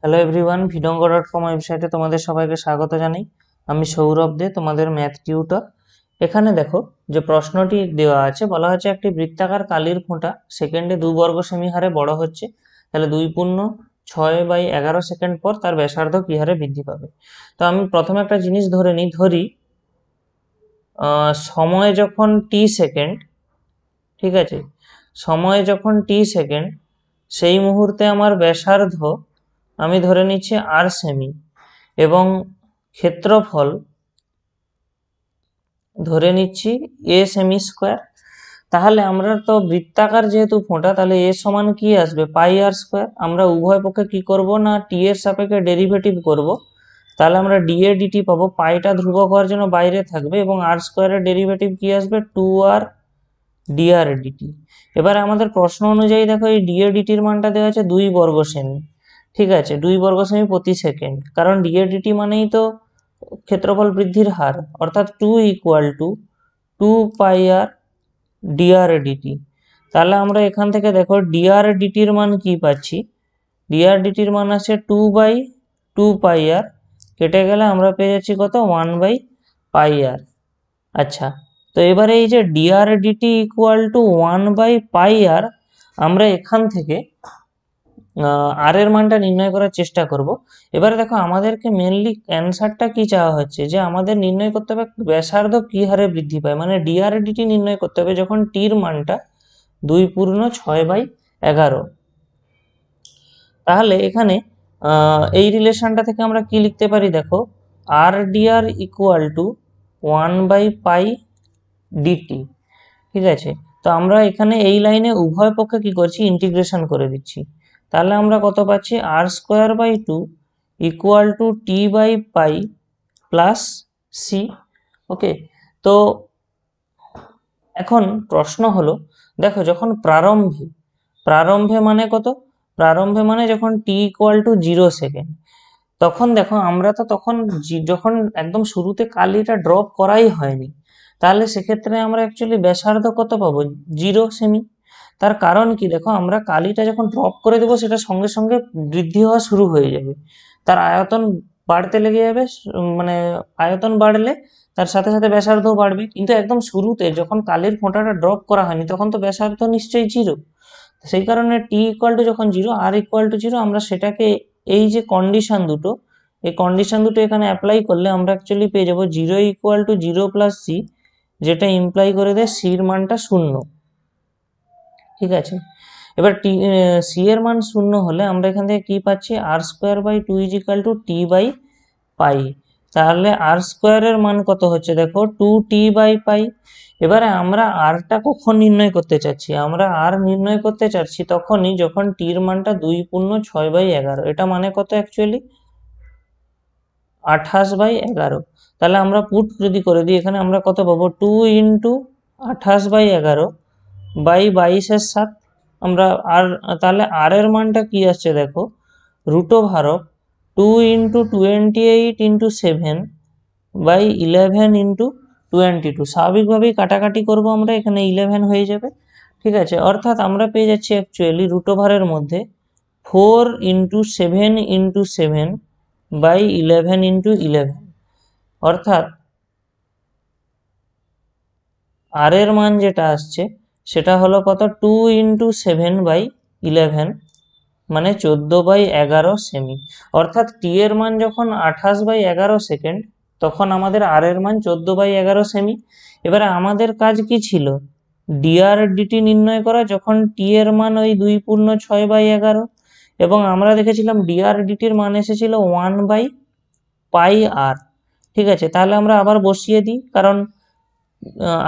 Hello everyone, ভিডঙ্গ.com ওয়েবসাইটে তোমাদের সবাইকে স্বাগত জানাই। আমি সৌরভ দে, তোমাদের ম্যাথ টিউটর। এখানে দেখো যে প্রশ্নটি দেওয়া আছে, বলা হচ্ছে একটি বৃত্তাকার কালির ফোঁটা সেকেন্ডে 2 বর্গ সেমি হারে বড় হচ্ছে, তাহলে 2 × 6/11 সেকেন্ড পর তার ব্যাসার্ধ কি হারে বৃদ্ধি পাবে। তো আমি প্রথমে একটা জিনিস ধরি সময় যখন টি সেকেন্ড, ঠিক আছে, সময় যখন টি সেকেন্ড, সেই মুহূর্তে আমার ব্যাসার্ধ আমি ধরে নিচ্ছি আর সেমি, এবং ক্ষেত্রফল ধরে নিচ্ছি এ সেমি স্কোয়ার। তাহলে আমরা তো বৃত্তাকার যেহেতু ফোঁটা, তাহলে এ সমান কি আসবে, পাই আর স্কোয়ার। আমরা উভয় পক্ষে কি করব না, টি এর সাপেক্ষে ডেরিভেটিভ করব। তাহলে আমরা ডি এ ডিটি পাবো, পাইটা ধ্রুবক হওয়ার জন্য বাইরে থাকবে, এবং আর স্কোয়ারের ডেরিভেটিভ কি আসবে, 2r dr dt। এবারে আমাদের প্রশ্ন অনুযায়ী দেখো এই ডি এ ডিটির মানটা দেওয়া আছে 2 বর্গ সেমি, ঠিক আছে, 2 বর্গ সেমি প্রতি সেকেন্ড, কারণ ডি এ ডিটি মানেই তো ক্ষেত্রফল বৃদ্ধির হার, অর্থাৎ 2 = 2πr dr dt। তাহলে আমরা এখান থেকে দেখো dr dt এর মান কি পাচ্ছি, dr dt এর মান আছে 2/2πr, কেটে গেলে আমরা পেয়ে যাচ্ছি কত, 1/πr। আচ্ছা, তো এবারে এই যে dr dt = 1/πr, আমরা এখান থেকে আর এর মানটা নির্ণয় করার চেষ্টা করব। এবারে দেখো আমাদেরকে মেনলি অ্যান্সারটা কি চাওয়া হচ্ছে, যে আমাদের নির্ণয় করতে হবে ব্যাসার্ধ কি হারে বৃদ্ধি পায়, মানে dr dt নির্ণয় করতে হবে যখন টির মানটা 2/6/11। তাহলে এখানে এই রিলেশনটা থেকে আমরা কি লিখতে পারি, দেখো আর dr = 1/π dt, ঠিক আছে। তো আমরা এখানে এই লাইনে উভয় পক্ষে কি করছি, ইন্টিগ্রেশন করে দিচ্ছি। তাহলে আমরা কত পাচ্ছি, r²/2 = t/π প্লাস সি। ওকে, তো এখন প্রশ্ন হলো, দেখো যখন প্রারম্ভে মানে কত, প্রারম্ভে মানে যখন t = 0 সেকেন্ড, তখন দেখো আমরা তো তখন যখন একদম শুরুতে কালিটা ড্রপ করাই হয়নি, তাহলে সেক্ষেত্রে আমরা অ্যাকচুয়ালি ব্যাসার্ধ কত পাবো, 0 সেমি। তার কারণ কি, দেখো আমরা কালিটা যখন ড্রপ করে দেবো, সেটা সঙ্গে সঙ্গে বৃদ্ধি হওয়া শুরু হয়ে যাবে, তার আয়তন বাড়তে লেগে যাবে, মানে আয়তন বাড়লে তার সাথে সাথে ব্যাসার্ধও বাড়বে। কিন্তু একদম শুরুতে যখন কালির ফোঁটাটা ড্রপ করা হয়নি, তখন তো ব্যাসার্ধ নিশ্চয়ই 0। সেই কারণে টি = যখন 0, আর = 0, আমরা সেটাকে এই যে কন্ডিশন দুটো, এই কন্ডিশন দুটো এখানে অ্যাপ্লাই করলে আমরা অ্যাকচুয়ালি পেয়ে যাবো 0 = 0 প্লাস সি, যেটা ইমপ্লাই করে দেয় সির মানটা 0, ঠিক আছে। এবার সি এর মান 0 হলে আমরা এখান থেকে কি পাচ্ছি, r²/2 = t/π। তাহলে আর স্কোয়ারের মান কত হচ্ছে, দেখো 2t/π। এবারে আমরা আরটা কখন নির্ণয় করতে চাচ্ছি, আমরা আর নির্ণয় করতে চাচ্ছি তখনই যখন টির মানটা 2×6/11, এটা মানে কত অ্যাকচুয়ালি, 28/11। তাহলে আমরা পুট যদি করে দিই, এখানে আমরা কত পাবো, 2 × 28/11/22/7। আমরা আর, তাহলে আর এর মানটা কি আসছে, দেখো √2 × 28 × 7/11 × 22। স্বাভাবিকভাবেই কাটাকাটি করব আমরা, এখানে 11 হয়ে যাবে, ঠিক আছে। অর্থাৎ আমরা পেয়ে যাচ্ছি অ্যাকচুয়ালি √এর মধ্যে 4 × 7 × 7/11 × 11। অর্থাৎ আর এর মান যেটা আসছে সেটা হলো কত, 2 × 7/11, মানে 14/11 সেমি। অর্থাৎ টি এর মান যখন 28/11 সেকেন্ড, তখন আমাদের আর এর মান 14/11 সেমি। এবারে আমাদের কাজ কি ছিল, dr dt নির্ণয় করা, যখন টি এর মান ওই 2×6/11, এবং আমরা দেখেছিলাম dr dt এর মান এসেছিল 1/πr, ঠিক আছে। তাহলে আমরা আবার বসিয়ে দিই, কারণ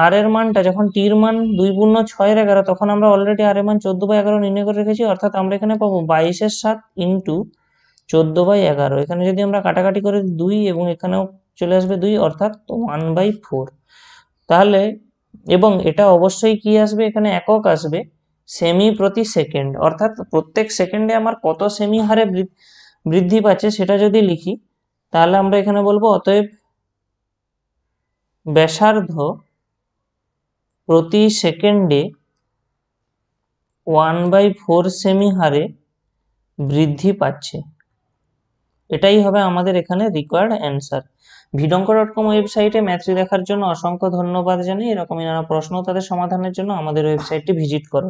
আর এর মানটা যখন টির মান 2×6/11, তখন আমরা অলরেডি আর এর মান 14/11 নির্ণয় করে রেখেছি, অর্থাৎ আমরা এখানে পাবো 22/7 × 14/11। এখানে যদি আমরা কাটাকাটি করে 2, এবং এখানেও চলে আসবে 2, অর্থাৎ 1/4। তাহলে, এবং এটা অবশ্যই কি আসবে, এখানে একক আসবে, সেমি প্রতি সেকেন্ড, অর্থাৎ প্রত্যেক সেকেন্ডে আমার কত সেমি হারে বৃদ্ধি পাচ্ছে সেটা যদি লিখি, তাহলে আমরা এখানে বলবো অতএব ব্যাসার্ধ প্রতি সেকেন্ডে 1/4 সেমি হারে বৃদ্ধি পাচ্ছে। এটাই হবে আমাদের এখানে রিকোয়ার্ড অ্যান্সার। ভিডঙ্ক.com ওয়েবসাইটে ম্যাথটি দেখার জন্য অসংখ্য ধন্যবাদ জানিয়ে এরকমই নানা প্রশ্ন তাদের সমাধানের জন্য আমাদের ওয়েবসাইটটি ভিজিট করো।